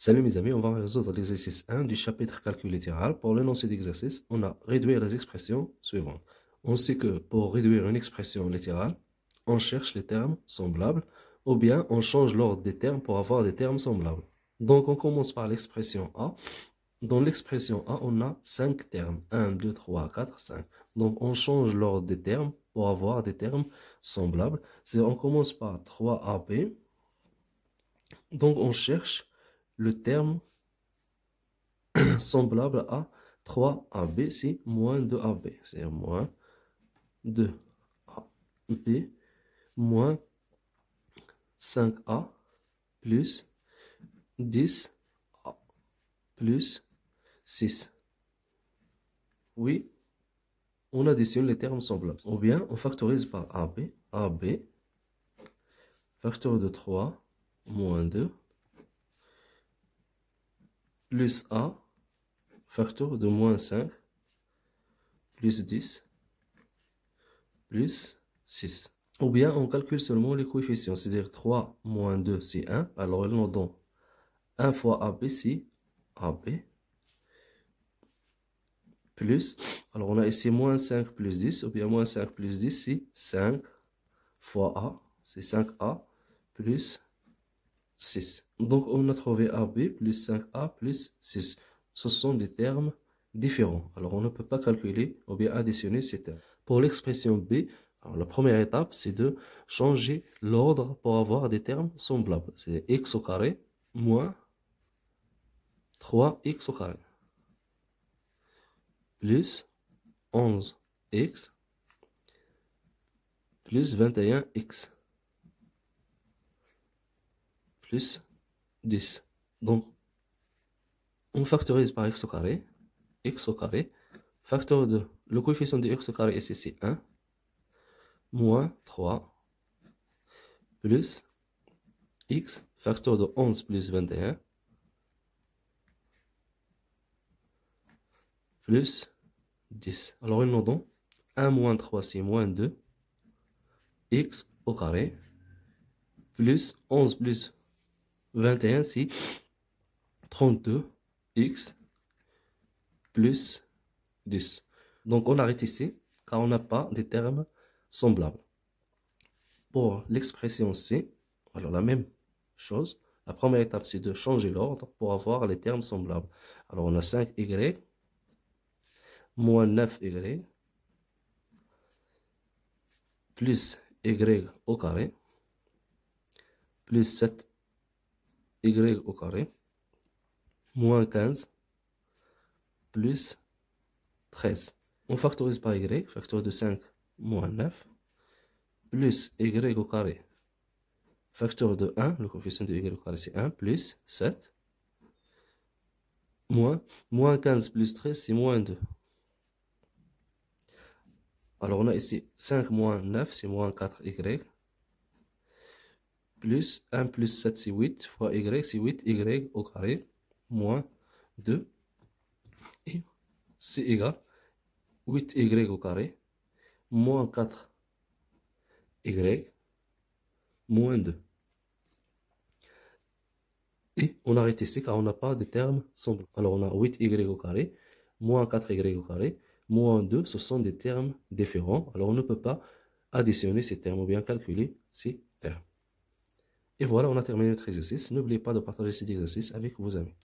Salut mes amis, on va résoudre l'exercice 1 du chapitre calcul littéral. Pour l'énoncé d'exercice, on a réduit les expressions suivantes. On sait que pour réduire une expression littérale, on cherche les termes semblables ou bien on change l'ordre des termes pour avoir des termes semblables. Donc on commence par l'expression A. Dans l'expression A, on a 5 termes. 1, 2, 3, 4, 5. Donc on change l'ordre des termes pour avoir des termes semblables. On commence par 3AB. Donc on cherche le terme semblable à 3AB, c'est moins 2AB. C'est-à-dire moins 2AB moins 5A plus 10A plus 6. Oui, on additionne les termes semblables. Ou bien on factorise par AB. AB, facteur de 3 moins 2 plus A, facteur de moins 5 plus 10 plus 6. Ou bien on calcule seulement les coefficients, c'est-à-dire 3 moins 2 c'est 1, alors nous donnons 1 fois AB c'est AB, plus, alors on a ici moins 5 plus 10, ou bien moins 5 plus 10 c'est 5 fois A, c'est 5A plus 6. Donc on a trouvé AB plus 5A plus 6. Ce sont des termes différents, alors on ne peut pas calculer ou bien additionner ces termes. Pour l'expression B, alors, la première étape, c'est de changer l'ordre pour avoir des termes semblables. C'est x au carré moins 3x au carré plus 11x plus 21x plus 10. Donc, on factorise par x au carré, facteur de, le coefficient de x au carré ici c'est 1, moins 3 plus x, facteur de 11 plus 21, plus 10. Alors, nous donnons 1 moins 3, c'est moins 2, x au carré, plus 11 plus 21, c'est 32, x plus 10. Donc, on arrête ici, car on n'a pas de termes semblables. Pour l'expression C, alors la même chose. La première étape, c'est de changer l'ordre pour avoir les termes semblables. Alors, on a 5y moins 9y plus y au carré plus 7y au carré moins 15 plus 13. On factorise par y, facteur de 5 moins 9 plus y au carré, facteur de 1, le coefficient de y au carré c'est 1, plus 7, moins 15 plus 13 c'est moins 2. Alors on a ici 5 moins 9 c'est moins 4y, plus 1 plus 7 c'est 8, fois y c'est 8y au carré, moins 2, et c'est égal 8y au carré, moins 4y, moins 2. Et on arrête ici car on n'a pas de termes semblables. Alors on a 8y au carré, moins 4y au carré, moins 2, ce sont des termes différents. Alors on ne peut pas additionner ces termes ou bien calculer ces termes. Et voilà, on a terminé notre exercice. N'oubliez pas de partager cet exercice avec vos amis.